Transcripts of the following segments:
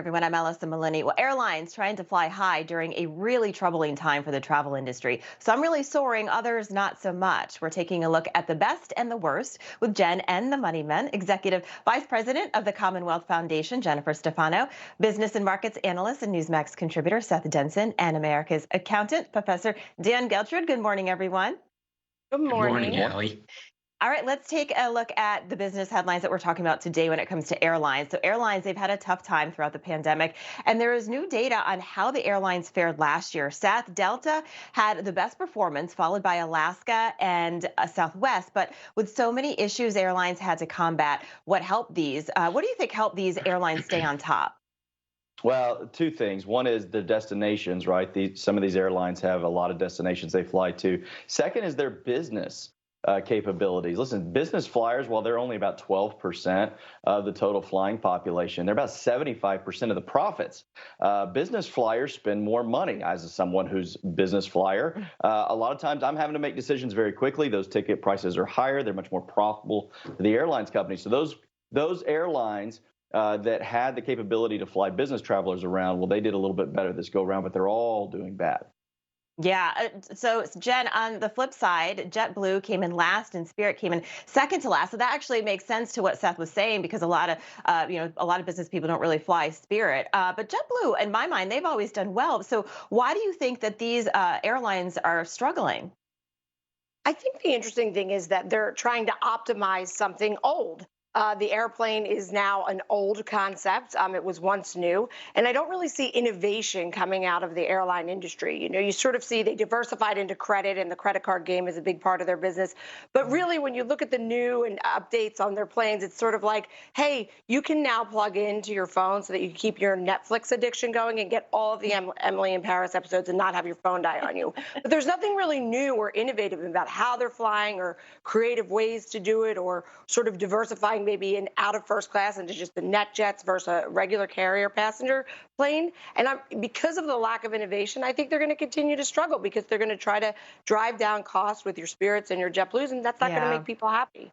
Everyone, I'm Alison Maloni. Well, airlines trying to fly high during a really troubling time for the travel industry. Some really soaring, others not so much. We're taking a look at the best and the worst with Jen and the Money Men, Executive Vice President of the Commonwealth Foundation, Jennifer Stefano, Business and Markets Analyst and NewsMax contributor, Seth Denson, and America's Accountant, Professor Dan Geltrude. Good morning, everyone. Good Good morning, morning. Allie. All right, let's take a look at the business headlines that we're talking about today when it comes to airlines. So airlines, they've had a tough time throughout the pandemic, and there is new data on how the airlines fared last year. Seth, Delta had the best performance, followed by Alaska and Southwest. But with so many issues airlines had to combat, what helped these? What do you think helped these airlines stay on top? Well, two things. One is the destinations, right? Some of these airlines have a lot of destinations they fly to. Second is their business capabilities. Listen, business flyers, while they're only about 12% of the total flying population, they're about 75% of the profits. Business flyers spend more money. As someone who's business flyer, a lot of times I'm having to make decisions very quickly. Those ticket prices are higher. They're much more profitable to the airlines company. So those airlines that had the capability to fly business travelers around, well, they did a little bit better this go around, but they're all doing bad. Yeah. So, Jen, on the flip side, JetBlue came in last, and Spirit came in second to last. So that actually makes sense to what Seth was saying because a lot of business people don't really fly Spirit. But JetBlue, in my mind, they've always done well. So why do you think that these airlines are struggling? I think the interesting thing is that they're trying to optimize something old. The airplane is now an old concept. It was once new. And I don't really see innovation coming out of the airline industry. You sort of see they diversified into credit, and the credit card game is a big part of their business. But really, when you look at the new and updates on their planes, it's sort of like, hey, you can now plug into your phone so that you can keep your Netflix addiction going and get all of the Emily in Paris episodes and not have your phone die on you. But there's nothing really new or innovative about how they're flying or creative ways to do it or sort of diversifying maybe an out of first class into just the net jets versus a regular carrier passenger plane. And because of the lack of innovation, I think they're going to continue to struggle because they're going to try to drive down costs with your Spirits and your JetBlues, and that's not going to Yeah. make people happy.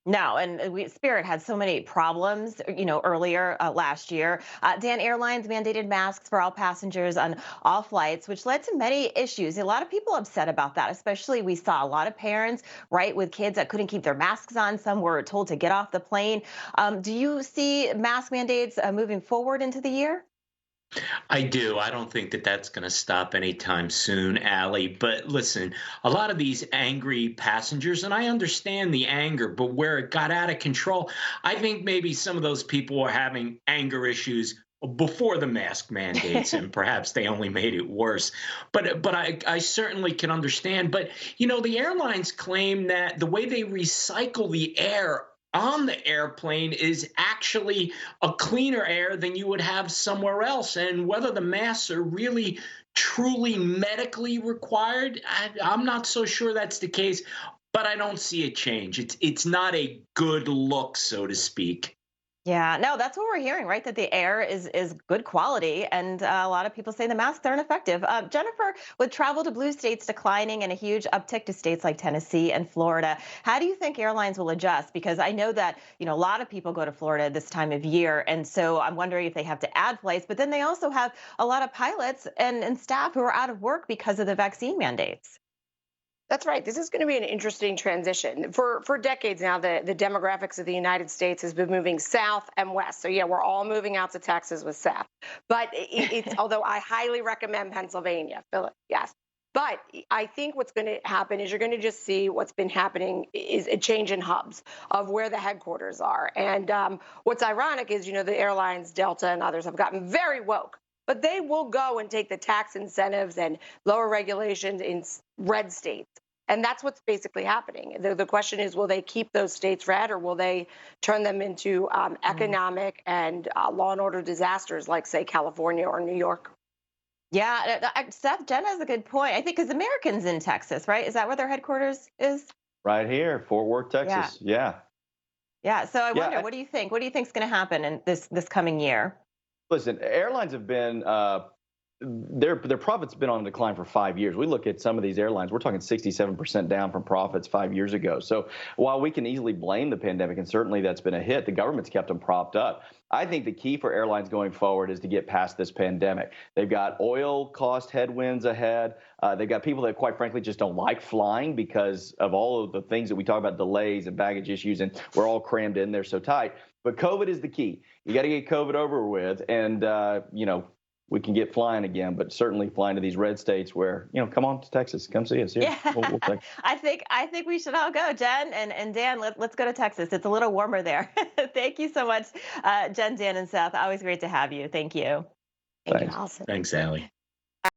No, and Spirit had so many problems, earlier last year. Dan, airlines mandated masks for all passengers on all flights, which led to many issues. A lot of people upset about that, especially we saw a lot of parents, right, with kids that couldn't keep their masks on. Some were told to get off the plane. Do you see mask mandates moving forward into the year? I do. I don't think that that's going to stop anytime soon, Allie. But listen, a lot of these angry passengers, and I understand the anger, but where it got out of control, I think maybe some of those people were having anger issues before the mask mandates, and perhaps they only made it worse. But I certainly can understand. But the airlines claim that the way they recycle the air on the airplane is actually a cleaner air than you would have somewhere else. And whether the masks are really truly medically required, I'm not so sure that's the case. But I don't see a change. It's not a good look, so to speak. Yeah, no, that's what we're hearing, right? That the air is good quality, and a lot of people say the masks aren't effective. Jennifer, with travel to blue states declining and a huge uptick to states like Tennessee and Florida, how do you think airlines will adjust? Because I know that a lot of people go to Florida this time of year, and so I'm wondering if they have to add flights. But then they also have a lot of pilots and staff who are out of work because of the vaccine mandates. That's right. This is going to be an interesting transition. For decades now, the demographics of the United States has been moving south and west. So yeah, we're all moving out to Texas with Seth. But it's although I highly recommend Pennsylvania, Philip, yes. But I think what's going to happen is you're going to just see what's been happening is a change in hubs of where the headquarters are. And what's ironic is, the airlines, Delta and others have gotten very woke, but they will go and take the tax incentives and lower regulations in red states. And that's what's basically happening. The question is, will they keep those states red, or will they turn them into economic and law and order disasters like, say, California or New York? Yeah, Seth, Jen has a good point. I think because Americans in Texas, right? Is that where their headquarters is? Right here, Fort Worth, Yeah. Texas. Yeah. Yeah. So I Yeah. wonder, what do you think? What do you think is going to happen in this coming year? Listen, airlines have been their profits been on decline for 5 years. We look at some of these airlines, we're talking 67% down from profits 5 years ago. So while we can easily blame the pandemic, and certainly that's been a hit, the government's kept them propped up. I think the key for airlines going forward is to get past this pandemic. They've got oil cost headwinds ahead. They've got people that, quite frankly, just don't like flying because of all of the things that we talk about, delays and baggage issues, and we're all crammed in there so tight. But COVID is the key. You got to get COVID over with, and we can get flying again, but certainly flying to these red states where, come on to Texas, come see us here. Yeah, we'll I think we should all go, Jen and Dan. Let's go to Texas. It's a little warmer there. Thank you so much, Jen, Dan, and Seth. Always great to have you. Thank you. Thank you, Alison. Thanks, Allie.